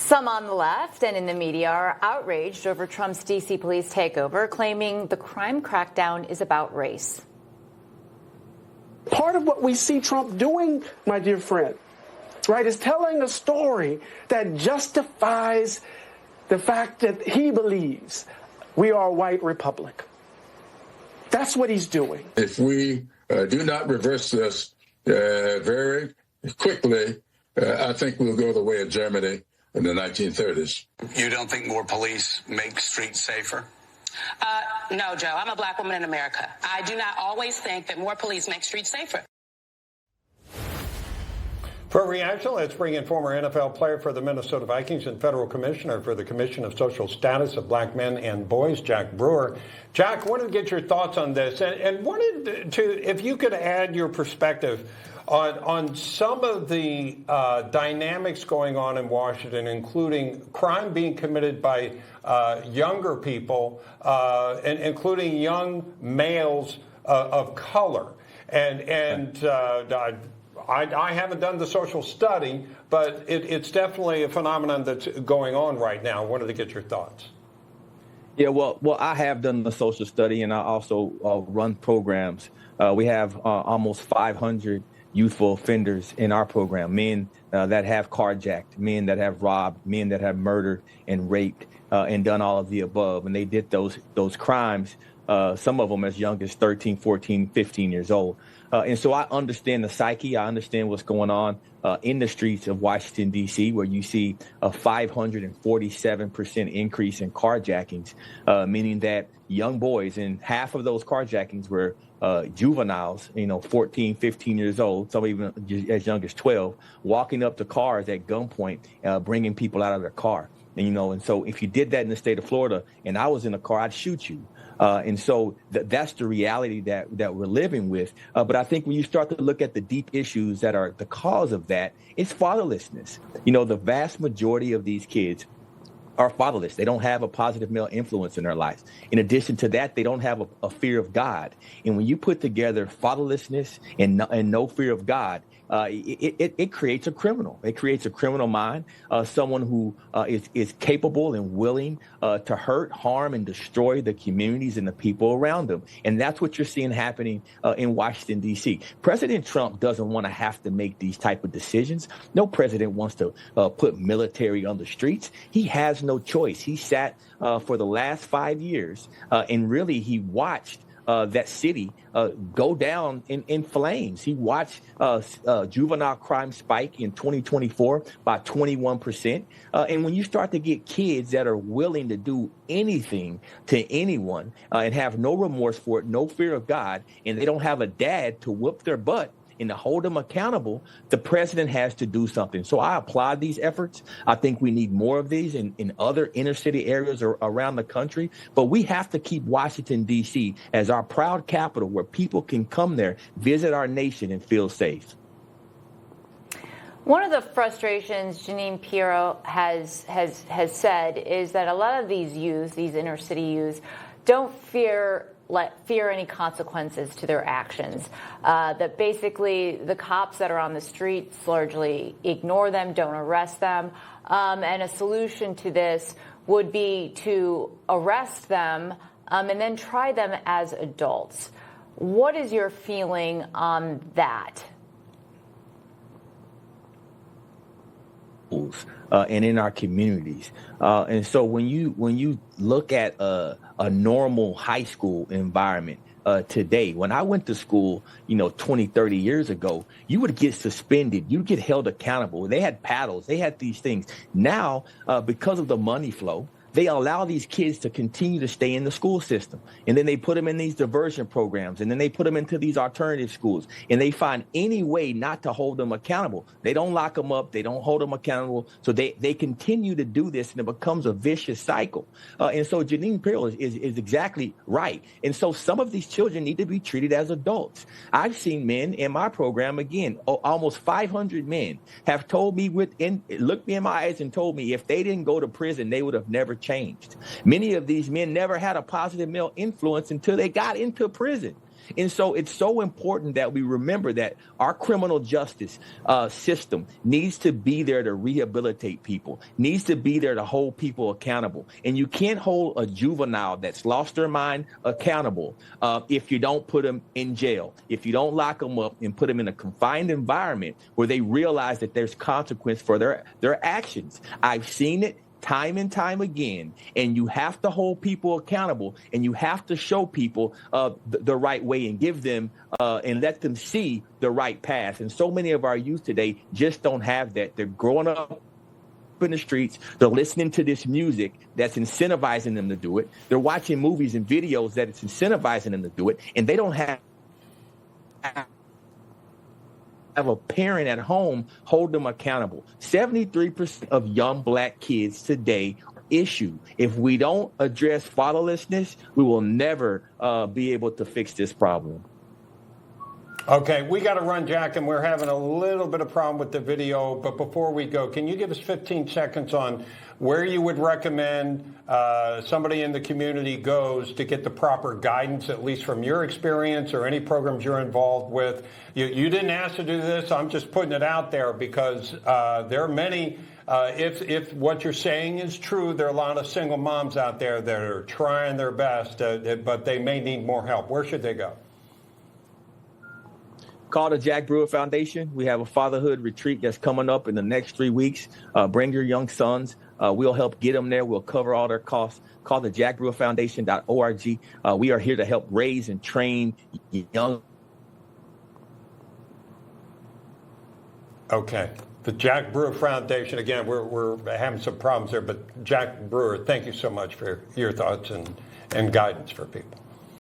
Some on the left and in the media are outraged over Trump's D.C. police takeover, claiming the crime crackdown is about race. Part of what we see Trump doing, my dear friend, right, is telling a story that justifies the fact that he believes we are a white republic. That's what he's doing. If we do not reverse this very quickly, I think we'll go the way of Germany in the 1930s. You don't think more police make streets safer? No, Joe. I'm a black woman in America. I do not always think that more police make streets safer. For a reaction, let's bring in former NFL player for the Minnesota Vikings and federal commissioner for the Commission of Social Status of Black Men and Boys, Jack Brewer. Jack, wanted to get your thoughts on this, and wanted to, if you could add your perspective on some of the dynamics going on in Washington, including crime being committed by younger people, and including young males of color. I haven't done the social study, but it's definitely a phenomenon that's going on right now. I wanted to get your thoughts. Yeah, well, I have done the social study, and I also run programs. We have almost 500 youthful offenders in our program, men that have carjacked, men that have robbed, men that have murdered and raped and done all of the above. And they did those crimes, some of them as young as 13, 14, 15 years old. And so I understand the psyche. I understand what's going on in the streets of Washington, D.C., where you see a 547% increase in carjackings, meaning that young boys, and half of those carjackings were juveniles, 14, 15 years old, some even as young as 12, walking up to cars at gunpoint, bringing people out of their car. And so if you did that in the state of Florida and I was in a car, I'd shoot you. And so that's the reality that we're living with. But I think when you start to look at the deep issues that are the cause of that, it's fatherlessness. The vast majority of these kids are fatherless. They don't have a positive male influence in their lives. In addition to that, they don't have a fear of God. And when you put together fatherlessness and no fear of God, it creates a criminal. It creates a criminal mind, someone who is capable and willing to hurt, harm, and destroy the communities and the people around them. And that's what you're seeing happening in Washington, D.C. President Trump doesn't want to have to make these type of decisions. No president wants to put military on the streets. He has no choice. He sat for the last 5 years and really he watched that city go down in flames. He watched juvenile crime spike in 2024 by 21%. And when you start to get kids that are willing to do anything to anyone and have no remorse for it, no fear of God, and they don't have a dad to whip their butt and to hold them accountable, the president has to do something. So I applaud these efforts. I think we need more of these in other inner city areas around the country. But we have to keep Washington, D.C. as our proud capital where people can come there, visit our nation, and feel safe. One of the frustrations Jeanine Pirro has said is that a lot of these youths, these inner city youths, don't fear any consequences to their actions. That basically the cops that are on the streets largely ignore them, don't arrest them. And a solution to this would be to arrest them and then try them as adults. What is your feeling on that? And in our communities. And so when you look at a normal high school environment today, when I went to school, 20, 30 years ago, you would get suspended. You'd get held accountable. They had paddles. They had these things. Now, because of the money flow, they allow these kids to continue to stay in the school system. And then they put them in these diversion programs. And then they put them into these alternative schools. And they find any way not to hold them accountable. They don't lock them up. They don't hold them accountable. So they continue to do this, and it becomes a vicious cycle. And so Jeanine Pirro is exactly right. And so some of these children need to be treated as adults. I've seen men in my program, again, almost 500 men have told me, looked me in my eyes and told me if they didn't go to prison, they would have never changed. Many of these men never had a positive male influence until they got into prison. And so it's so important that we remember that our criminal justice system needs to be there to rehabilitate people, needs to be there to hold people accountable. And you can't hold a juvenile that's lost their mind accountable if you don't put them in jail, if you don't lock them up and put them in a confined environment where they realize that there's consequence for their actions. I've seen it time and time again, and you have to hold people accountable, and you have to show people the right way and give them and let them see the right path. And so many of our youth today just don't have that. They're growing up in the streets. They're listening to this music that's incentivizing them to do it. They're watching movies and videos that it's incentivizing them to do it, and they don't have a parent at home hold them accountable. 73% of young black kids today are issue. If we don't address fatherlessness, we will never be able to fix this problem. Okay, we got to run, Jack, and we're having a little bit of problem with the video. But before we go, can you give us 15 seconds on where you would recommend somebody in the community goes to get the proper guidance, at least from your experience or any programs you're involved with? You didn't ask to do this. I'm just putting it out there because there are many, if what you're saying is true, there are a lot of single moms out there that are trying their best, but they may need more help. Where should they go? Call the Jack Brewer Foundation. We have a fatherhood retreat that's coming up in the next 3 weeks. Bring your young sons. We'll help get them there. We'll cover all their costs. Call the jackbrewerfoundation.org. We are here to help raise and train young. Okay. The Jack Brewer Foundation, again, we're having some problems there, but Jack Brewer, thank you so much for your thoughts and guidance for people.